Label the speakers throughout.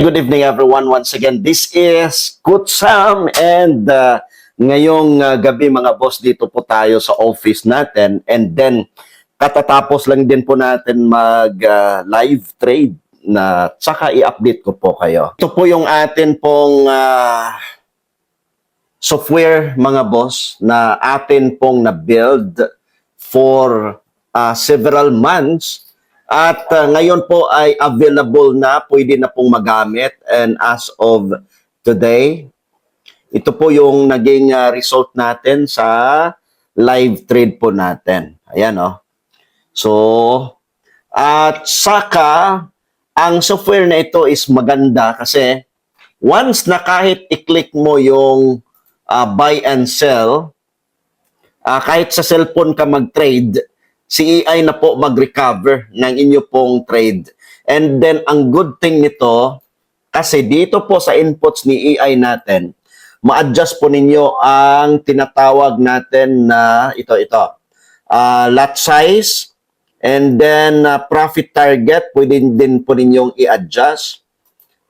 Speaker 1: Good evening everyone. Once again, this is Coach Sam and ngayong gabi mga boss, dito po tayo sa office natin and then katatapos lang din po natin mag live trade na tsaka i-update ko po kayo. Ito po yung atin pong software mga boss na atin pong na-build for several months. At ngayon po ay available na, pwede na pong magamit. And as of today, ito po yung naging result natin sa live trade po natin. Ayan o. So, at saka, ang software na ito is maganda kasi once na kahit i-click mo yung buy and sell, kahit sa cellphone ka mag-trade, si AI na po mag-recover ng inyo pong trade. And then, ang good thing nito, kasi dito po sa inputs ni AI natin, ma-adjust po ninyo ang tinatawag natin na lot size, and then profit target, pwede din po ninyong i-adjust.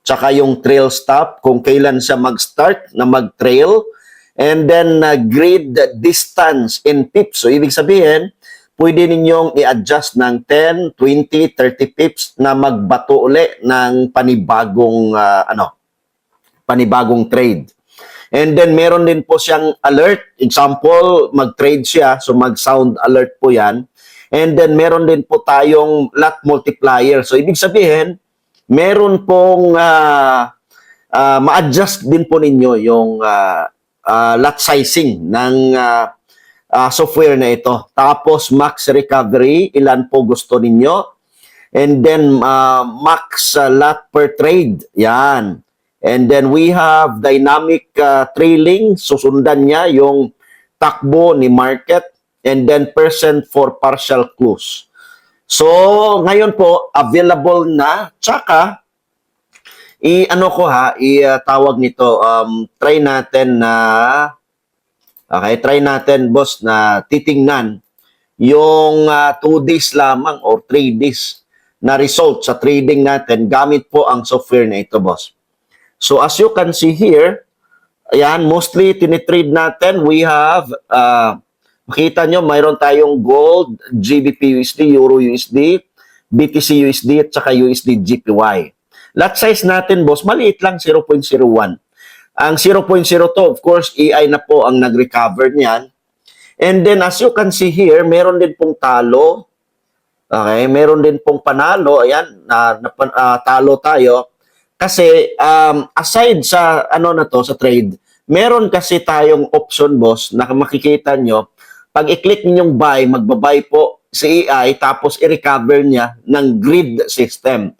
Speaker 1: Tsaka yung trail stop, kung kailan siya mag-start na mag-trail, and then grid distance in pips. So, ibig sabihin, pwede ninyong i-adjust ng 10, 20, 30 pips na magbato uli ng panibagong panibagong trade. And then meron din po siyang alert. Example, mag-trade siya, so mag-sound alert po 'yan. And then meron din po tayong lot multiplier. So ibig sabihin, meron pong ma-adjust din po ninyo yung lot sizing ng software na ito. Tapos max recovery, ilan po gusto ninyo. And then max lot per trade. Yan. And then we have dynamic trailing. Susundan niya yung takbo ni market. And then percent for partial close. So ngayon po available na. Tsaka i-tawag nito, try natin na okay, try natin, boss, na titingnan yung 2 days lamang or 3 days na result sa trading natin gamit po ang software na ito, boss. So, as you can see here, ayan, mostly tinitrade natin, we have, makita nyo, mayroon tayong gold, GBP USD, Euro USD, BTC USD, at saka USD GPY. Lot size natin, boss, maliit lang, 0.01. Ang 0.02, of course, AI na po ang nag-recover niyan. And then, as you can see here, meron din pong talo. Okay, meron din pong panalo. Ayan, talo tayo. Kasi, aside sa, sa trade, meron kasi tayong option, boss, na makikita nyo. Pag i-click ninyong buy, magbabay po si AI, tapos i-recover niya ng grid system.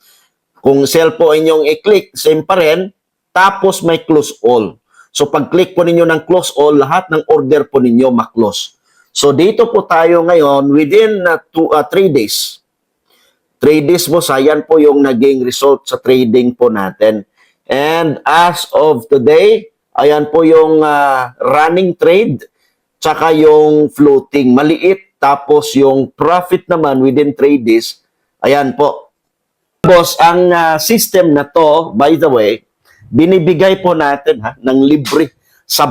Speaker 1: Kung sell po inyong i-click, same pa rin, tapos may close all. So pag-click po ninyo ng close all, lahat ng order po ninyo ma-close. So dito po tayo ngayon within 3 days. 3 days po, sayan po yung naging result sa trading po natin. And as of today, ayan po yung running trade, tsaka yung floating. Maliit, tapos yung profit naman within 3 days, ayan po. Boss, ang system na to, by the way, binibigay po natin ng libre sa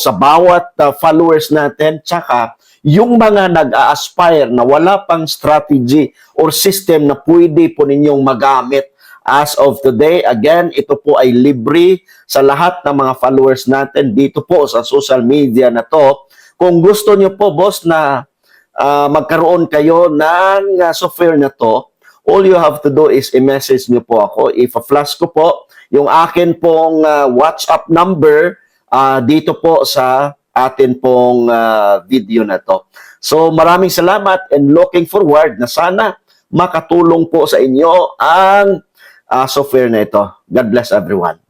Speaker 1: bawat followers natin, tsaka yung mga nag-a-aspire na wala pang strategy or system na pwede po ninyong magamit as of today. Again, ito po ay libre sa lahat ng mga followers natin dito po sa social media na to. Kung gusto nyo po, boss, na magkaroon kayo ng software na to, all you have to do is i-message nyo po ako. Ipa-flash ko po yung akin pong WhatsApp number dito po sa atin pong video na to. So maraming salamat and looking forward na sana makatulong po sa inyo ang software na ito. God bless everyone.